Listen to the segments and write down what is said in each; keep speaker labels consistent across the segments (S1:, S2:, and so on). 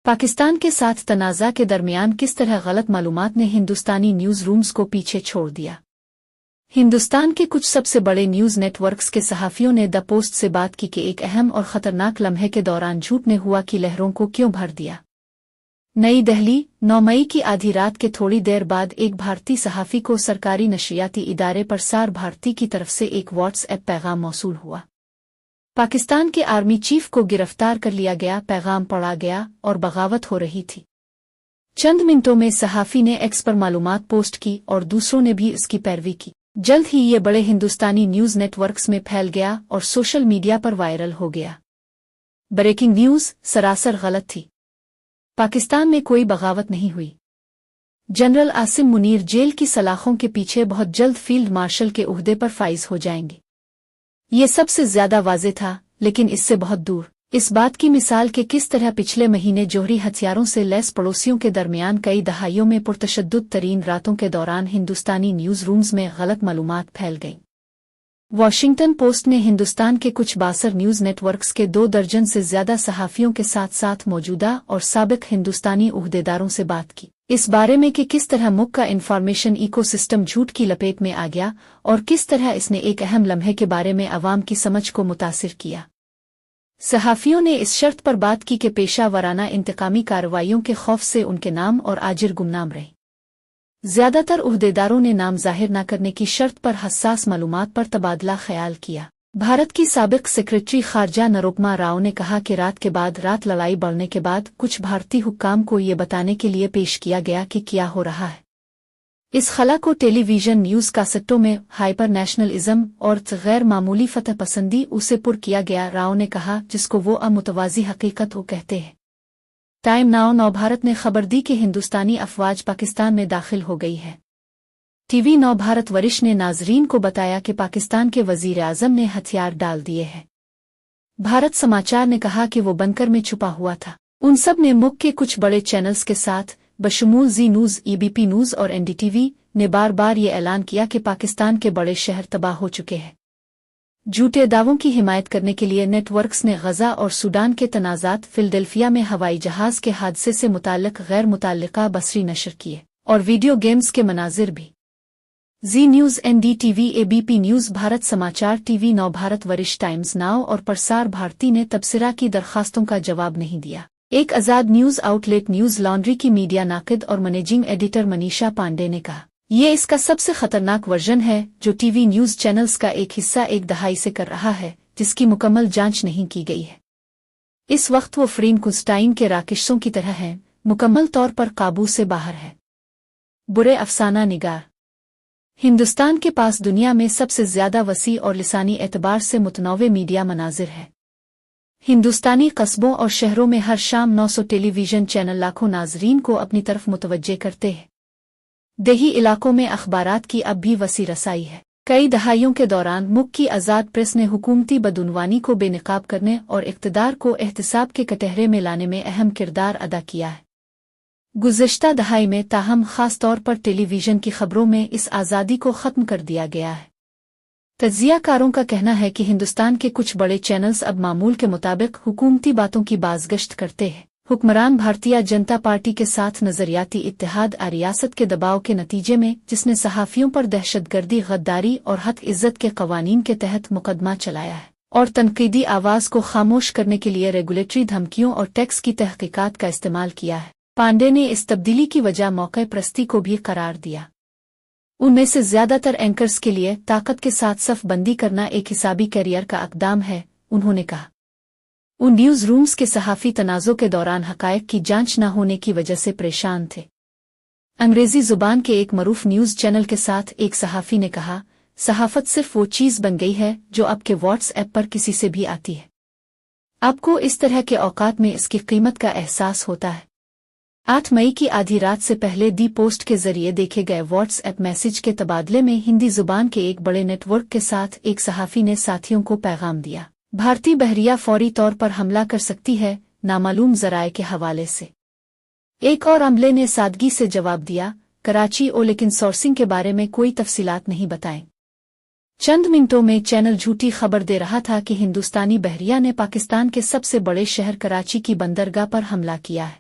S1: पाकिस्तान के साथ तनाज़ा के दरमियान किस तरह गलत मालूमात ने हिंदुस्तानी न्यूज़ रूम्स को पीछे छोड़ दिया। हिंदुस्तान के कुछ सबसे बड़े न्यूज़ नेटवर्क्स के सहाफ़ियों ने द पोस्ट से बात की कि एक अहम और ख़तरनाक लम्हे के दौरान झूठ ने हुआ की लहरों को क्यों भर दिया। नई दिल्ली 9 मई की आधी रात के थोड़ी देर बाद एक भारतीय सहाफ़ी को सरकारी नशरियाती इदारे प्रसार भारती की तरफ से एक व्हाट्सएप पैगाम मौसूल हुआ। पाकिस्तान के आर्मी चीफ को गिरफ्तार कर लिया गया, पैगाम पढ़ा गया और बगावत हो रही थी। चंद मिनटों में सहाफ़ी ने एक्स पर मालूमात पोस्ट की और दूसरों ने भी इसकी पैरवी की। जल्द ही ये बड़े हिंदुस्तानी न्यूज़ नेटवर्क्स में फैल गया और सोशल मीडिया पर वायरल हो गया। ब्रेकिंग न्यूज़ सरासर गलत थी। पाकिस्तान में कोई बगावत नहीं हुई। जनरल आसिम मुनीर जेल की सलाखों के पीछे बहुत जल्द फील्ड मार्शल के ओहदे पर फाइज हो जाएंगे। ये सबसे ज्यादा वाज़े था, लेकिन इससे बहुत दूर। इस बात की मिसाल के किस तरह पिछले महीने जौहरी हथियारों से लैस पड़ोसियों के दरमियान कई दहाइयों में पुरतशद्दुद तरीन रातों के दौरान हिंदुस्तानी न्यूज़ रूम्स में गलत मालूमात फैल गईं। वॉशिंगटन पोस्ट ने हिंदुस्तान के कुछ बासर न्यूज़ नेटवर्क्स के 2 दर्जन से ज्यादा सहाफ़ियों के साथ साथ मौजूदा और साबिक हिंदुस्तानी उहदेदारों से बात की, इस बारे में कि किस तरह मुल्क का इंफॉर्मेशन इकोसिस्टम झूठ की लपेट में आ गया और किस तरह इसने एक अहम लम्हे के बारे में अवाम की समझ को मुतासिर किया। सहाफ़ियों ने इस शर्त पर बात की कि पेशा वराना इंतकामी कार्रवाइयों के खौफ से उनके नाम और आजिर गुमनाम रहे। ज्यादातर उहदेदारों ने नाम जाहिर न करने की शर्त पर हसास मालूमात पर तबादला ख्याल किया। भारत की साबिक सेक्रेटरी खारजा नरोपमा राव ने कहा कि रात के बाद रात लड़ाई बढ़ने के बाद कुछ भारतीय हुक्काम को ये बताने के लिए पेश किया गया कि क्या हो रहा है। इस खला को टेलीविजन न्यूज़ कासेटों में हाइपर नेशनलिज्म और गैर मामूली फतह पसंदी उसे पुर किया गया, राव ने कहा, जिसको वो अमुतवाज़ी हकीकत हो कहते हैं। टाइम नाउ नौ भारत ने खबर दी कि हिंदुस्तानी अफवाज पाकिस्तान में दाखिल हो गई है। टीवी 9 भारत वरिष्ठ ने नाजरीन को बताया कि पाकिस्तान के वजीर आजम ने हथियार डाल दिए हैं। भारत समाचार ने कहा कि वो बंकर में छुपा हुआ था। उन सब ने मुल्क के कुछ बड़े चैनल्स के साथ बशमूल जी न्यूज़, EBP न्यूज़ और NDTV ने बार बार ये ऐलान किया कि पाकिस्तान के बड़े शहर तबाह हो चुके हैं। झूठे दावों की हिमायत करने के लिए नेटवर्क्स ने गजा और सूडान के तनाज़ात, फिलडेल्फिया में हवाई जहाज के हादसे से मुताल्लिक गैर मुताल्लिका बसरी नशर किए और वीडियो गेम्स के मनाजिर भी। Zee news, NDTV, ABP news, Bharat Samachar, TV 9 Bharat वरिष्ठ, टाइम्स नाउ और प्रसार भारती ने तबसरा की दरखास्तों का जवाब नहीं दिया। एक आज़ाद न्यूज़ आउटलेट न्यूज़ लॉन्ड्री की मीडिया नाकिद और मैनेजिंग एडिटर मनीषा पांडे ने कहा, ये इसका सबसे खतरनाक वर्जन है जो टीवी न्यूज़ चैनल्स का एक हिस्सा एक दहाई से कर रहा है, जिसकी मुकम्मल जांच नहीं की गई है। इस वक्त वो फ्रीन कुस्टाइन के राकेशों की तरह हैं, मुकम्मल तौर पर काबू से बाहर है। बुरे अफसाना निगार। हिंदुस्तान के पास दुनिया में सबसे ज्यादा वसी और लिसानी एतबार से मुतनव्वे मीडिया मनाजिर है। हिंदुस्तानी कस्बों और शहरों में हर शाम 900 टेलीविजन चैनल लाखों नाजरीन को अपनी तरफ मुतवज्जे करते हैं। देही इलाकों में अखबारात की अब भी वसी रसाई है। कई दहाइयों के दौरान मुल्क की आज़ाद प्रेस ने हुकूमती बदउनवानी को बेनकाब करने और इक़्तिदार को एहतिसाब के कटहरे में लाने में अहम किरदार अदा किया है। गुज़िश्ता दहाई में ताहम ख़ास तौर पर टेलीविज़न की खबरों में इस आज़ादी को ख़त्म कर दिया गया है। तज्ज़ियाकारों का कहना है कि हिंदुस्तान के कुछ बड़े चैनल्स अब मामूल के मुताबिक हुकूमती बातों की बाज़गश्त करते हैं। हुक्मरान भारतीय जनता पार्टी के साथ नज़रियाती इत्तेहाद रियासत के दबाव के नतीजे में, जिसने सहाफ़ियों पर दहशतगर्दी, गद्दारी और हक इज़्ज़त के कवानीन के तहत मुकदमा चलाया है और तनकीदी आवाज़ को खामोश करने के लिए रेगुलेटरी धमकियों और टैक्स की तहकीकात का इस्तेमाल किया है। पांडे ने इस तब्दीली की वजह मौक़े परस्ती को भी करार दिया। उनमें से ज्यादातर एंकर्स के लिए ताकत के साथ सफ बंदी करना एक हिसाबी कैरियर का अक़दाम है, उन्होंने कहा। उन न्यूज़ रूम्स के सहाफ़ी तनाज़ों के दौरान हक़ाइक़ की जांच न होने की वजह से परेशान थे। अंग्रेज़ी ज़ुबान के एक मरूफ न्यूज़ चैनल के साथ एक सहाफ़ी ने कहा, सहाफ़त सिर्फ वो चीज़ बन गई है जो आपके व्हाट्सएप पर किसी से भी आती है। आपको इस तरह के औकात में इसकी कीमत का एहसास होता है। 8 मई की आधी रात से पहले दी पोस्ट के जरिए देखे गए व्हाट्सएप मैसेज के तबादले में हिंदी जुबान के एक बड़े नेटवर्क के साथ एक सहाफ़ी ने साथियों को पैगाम दिया, भारतीय बहरिया फौरी तौर पर हमला कर सकती है, नामालूम ज़राए के हवाले से। एक और अमले ने सादगी से जवाब दिया, कराची ओ, लेकिन सोर्सिंग के बारे में कोई तफसीलात नहीं बताएं। चंद मिनटों में चैनल झूठी खबर दे रहा था कि हिंदुस्तानी बहरिया ने पाकिस्तान के सबसे बड़े शहर कराची की बंदरगाह पर हमला किया है।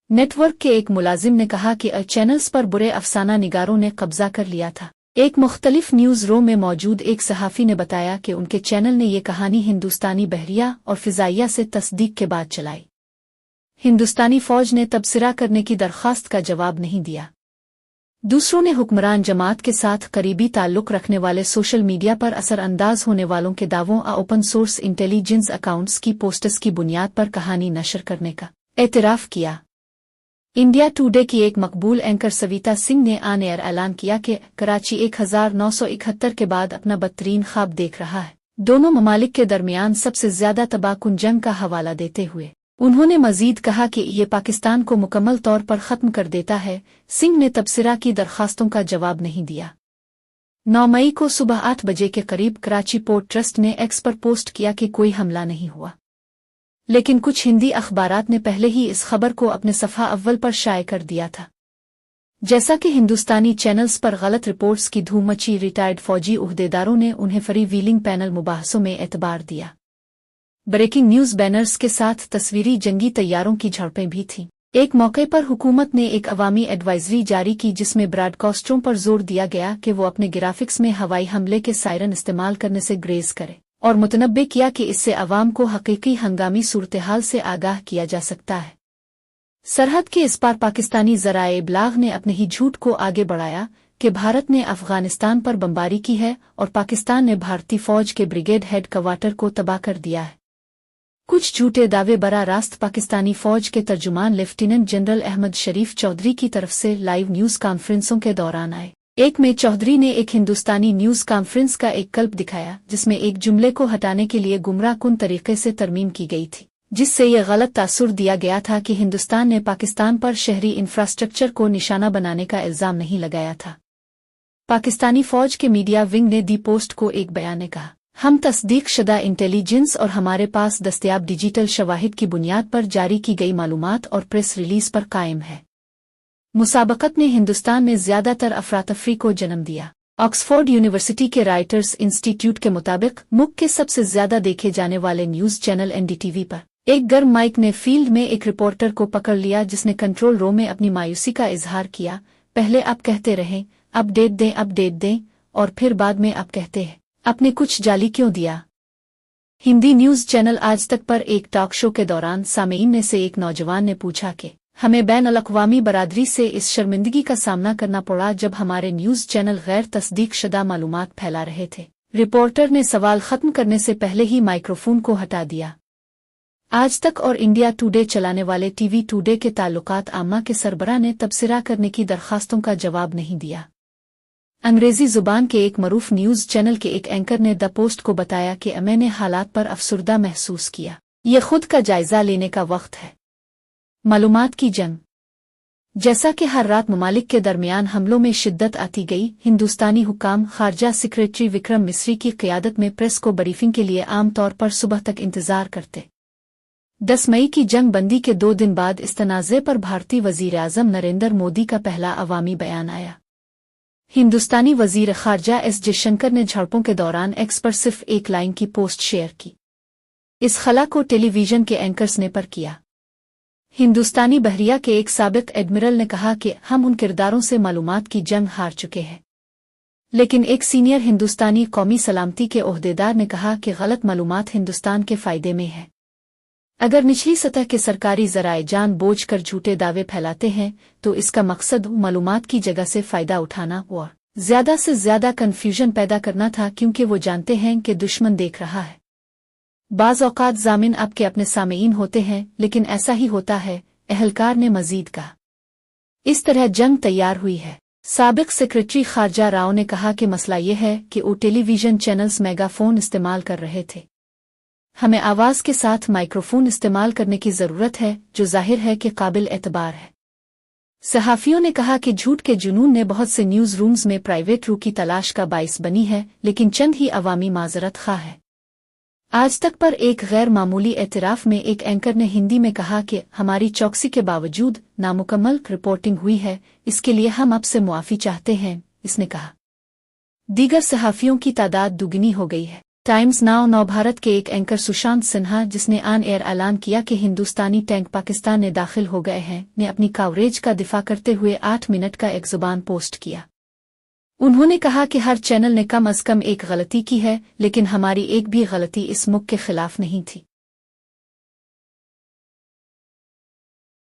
S1: नेटवर्क के एक मुलाजिम ने कहा कि चैनल्स पर बुरे अफसाना निगारों ने कब्जा कर लिया था। एक मुख्तलिफ न्यूज़ रूम में मौजूद एक सहाफ़ी ने बताया कि उनके चैनल ने ये कहानी हिंदुस्तानी बहरिया और फ़िज़ाइया से तस्दीक के बाद चलाई। हिंदुस्तानी फ़ौज ने तबसरा करने की दरख्वास्त का जवाब नहीं दिया। दूसरों ने हुक्मरान जमात के साथ करीबी ताल्लुक़ रखने वाले सोशल मीडिया पर असरअंदाज होने वालों के दावों ओपन सोर्स इंटेलिजेंस अकाउंट्स की पोस्ट्स की बुनियाद पर कहानी नशर करने का एतराफ़ किया। इंडिया टुडे की एक मकबूल एंकर सविता सिंह ने ऑन एयर ऐलान किया कि कराची 1971 के बाद अपना बदतरीन ख्वाब देख रहा है, दोनों ममालिक के दरमियान सबसे ज्यादा तबाहकुन जंग का हवाला देते हुए। उन्होंने मजीद कहा कि ये पाकिस्तान को मुकम्मल तौर पर ख़त्म कर देता है। सिंह ने तबसरा की दरख्वास्तों का जवाब नहीं दिया। 9 मई को सुबह 8 बजे के करीब कराची पोर्ट ट्रस्ट ने एक्स पर पोस्ट किया कि कोई हमला नहीं हुआ, लेकिन कुछ हिंदी अखबारात ने पहले ही इस खबर को अपने सफ़ा अव्वल पर शाये कर दिया था। जैसा कि हिंदुस्तानी चैनल्स पर गलत रिपोर्ट्स की धूम मची, रिटायर्ड फौजी उहदेदारों ने उन्हें फ्री व्हीलिंग पैनल मुबाहसों में एतबार दिया। ब्रेकिंग न्यूज़ बैनर्स के साथ तस्वीरी जंगी तैयारों की झड़पें भी थीं। एक मौके पर हुकूमत ने एक अवामी एडवाइजरी जारी की जिसमें ब्रॉडकास्टरों पर जोर दिया गया कि वो अपने ग्राफिक्स में हवाई हमले के सायरन इस्तेमाल करने से ग्रेज करें, और मुतनब्बे किया कि इससे अवाम को हकीकी हंगामी सूरत-ए-हाल से आगाह किया जा सकता है। सरहद के इस पार पाकिस्तानी ज़राए इब्लाग ने अपने ही झूठ को आगे बढ़ाया कि भारत ने अफगानिस्तान पर बमबारी की है और पाकिस्तान ने भारतीय फ़ौज के ब्रिगेड हेड क्वार्टर को तबाह कर दिया है। कुछ झूठे दावे बरा रास्त पाकिस्तानी फ़ौज के तर्जुमान लेफ्टिनेंट जनरल अहमद शरीफ चौधरी की तरफ से लाइव न्यूज़ कॉन्फ्रेंसों के दौरान आए। एक में चौधरी ने एक हिंदुस्तानी न्यूज़ कॉन्फ्रेंस का एक क्लिप दिखाया जिसमें एक जुमले को हटाने के लिए गुमराहकुन तरीके से तरमीम की गई थी, जिससे यह गलत तासुर दिया गया था कि हिंदुस्तान ने पाकिस्तान पर शहरी इंफ्रास्ट्रक्चर को निशाना बनाने का इल्ज़ाम नहीं लगाया था। पाकिस्तानी फ़ौज के मीडिया विंग ने दी पोस्ट को एक बयान में कहा, हम तस्दीक शुदा इंटेलिजेंस और हमारे पास दस्तयाब डिजिटल शवाहिद की बुनियाद पर जारी की गई मालूमात और प्रेस रिलीज पर कायम है। मुसाबकत ने हिंदुस्तान में ज़्यादातर अफरातफरी को जन्म दिया। ऑक्सफोर्ड यूनिवर्सिटी के राइटर्स इंस्टीट्यूट के मुताबिक मुल्क के सबसे ज्यादा देखे जाने वाले न्यूज़ चैनल एनडीटीवी पर एक गर्म माइक ने फील्ड में एक रिपोर्टर को पकड़ लिया जिसने कंट्रोल रूम में अपनी मायूसी का इजहार किया। पहले आप कहते रहें अपडेट दें और फिर बाद में आप कहते हैं आपने कुछ जाली क्यों दिया। हिंदी न्यूज़ चैनल आज तक पर एक टॉक शो के दौरान सामीन में से एक नौजवान ने पूछा कि हमें बैन-अल-अक़वामी बरादरी से इस शर्मिंदगी का सामना करना पड़ा जब हमारे न्यूज़ चैनल गैर तस्दीक शुदा मालूमात फैला रहे थे। रिपोर्टर ने सवाल खत्म करने से पहले ही माइक्रोफोन को हटा दिया। आज तक और इंडिया टुडे चलाने वाले टीवी टुडे के ताल्लुकात आमा के सरबराह ने तबसरा करने की दरखास्तों का जवाब नहीं दिया। अंग्रेजी जुबान के एक मरूफ न्यूज़ चैनल के एक एंकर ने द पोस्ट को बताया कि मैंने हालात पर अफसुर्दा महसूस किया। ये खुद का जायजा लेने का वक्त है। मालूमात की जंग। जैसा कि हर रात ममालिक के दरमियान हमलों में शिद्दत आती गई, हिंदुस्तानी हुकाम खारजा सेक्रेटरी विक्रम मिस्री की क़ियादत में प्रेस को ब्रीफिंग के लिए आम तौर पर सुबह तक इंतजार करते। 10 मई की जंग बंदी के 2 दिन बाद इस तनाज़े पर भारतीय वज़ीर-ए-आज़म नरेंद्र मोदी का पहला अवामी बयान आया। हिंदुस्तानी वज़ीर खारजा एस जयशंकर ने झड़पों के दौरान एक्स पर सिर्फ एक लाइन की पोस्ट शेयर की। इस खला को टेलीविजन के एंकर्स ने पर किया। हिंदुस्तानी बहरिया के एक साबिक एडमिरल ने कहा कि हम उन किरदारों से मालूमात की जंग हार चुके हैं, लेकिन एक सीनियर हिंदुस्तानी कौमी सलामती के ओहदेदार ने कहा कि गलत मालूमात हिंदुस्तान के फायदे में है। अगर निचली सतह के सरकारी ज़राए जान बोझ कर झूठे दावे फैलाते हैं तो इसका मकसद मालूमात की जगह से फ़ायदा उठाना और ज़्यादा से ज़्यादा कन्फ्यूजन पैदा करना था, क्योंकि वो जानते हैं कि दुश्मन देख रहा है। बाज़ औक़ात ज़ामिन आपके अपने सामीन होते हैं, लेकिन ऐसा ही होता है, एहलकार ने मज़ीद कहा। इस तरह जंग तैयार हुई है। साबिक सेक्रेटरी खारजा राव ने कहा कि मसला ये है कि वो टेलीविज़न चैनल्स मेगाफोन इस्तेमाल कर रहे थे। हमें आवाज़ के साथ माइक्रोफोन इस्तेमाल करने की ज़रूरत है, जो ज़ाहिर है कि काबिल एतबार है। सहाफ़ियों ने कहा कि झूठ के जुनून ने बहुत से न्यूज़ रूम्स में प्राइवेट रू की तलाश का बाइस बनी है, लेकिन चंद ही अवामी माज़रत खा है। आज तक पर एक गैर मामूली एतराफ़ में एक एंकर ने हिंदी में कहा कि हमारी चौकसी के बावजूद नामुकम्मल रिपोर्टिंग हुई है, इसके लिए हम आपसे मुआफ़ी चाहते हैं। इसने कहा दीगर सहाफ़ियों की तादाद दुगनी हो गई है। टाइम्स नाउ नवभारत के एक एंकर सुशांत सिन्हा, जिसने ऑन एयर ऐलान किया कि हिंदुस्तानी टैंक पाकिस्तान में दाखिल हो गए हैं, ने अपनी कवरेज का दिफा करते हुए 8 मिनट का एक जुबान पोस्ट किया। उन्होंने कहा कि हर चैनल ने कम अज कम एक गलती की है, लेकिन हमारी एक भी गलती इस मुल्क के खिलाफ नहीं थी।